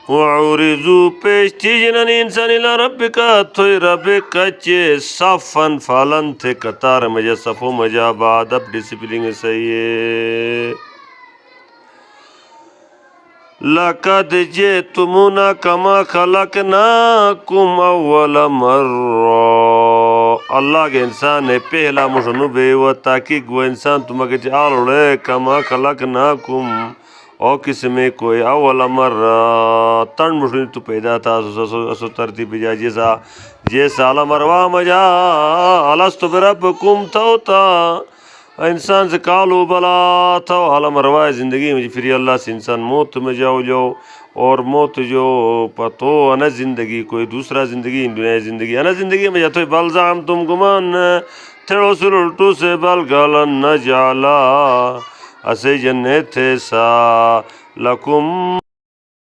वउरिज़ू पेश थी जिननि इंसान इला रब्बिका थोई रब्बिका चे सफ़न फालन थे कतार मजा सफ़ो मजा बाद अब डिसिप्लिन सही है। लक़द जिअतमुना कमा खलक़नाकुम अव्वल मर्रा। अल्लाह के इंसान है पहला मुशनु बे व ताकि वो इंसान तुम्हें चालोड़े कमा खलक़नाकुम और किसमें कोई अव्वल मर्रा तन मुशनु तो पैदा था सो तरतीब जा जैसा जैसा अला मरवा मजा अलस्तु बिरब्बिकुम था इंसान से कालो बला था हाला मरवा ज़िंदगी में फिर अल्लाह से इंसान मौत में जाओ और मौत जो पतो अन ज़िंदगी कोई दूसरा ज़िंदगी दुनिया ज़िंदगी अन ज़िंदगी में जाते बलजाम तुम गुमान थेड़ो सुर उल्टू से बल गलन न जाला असे जन्नत सा लकुम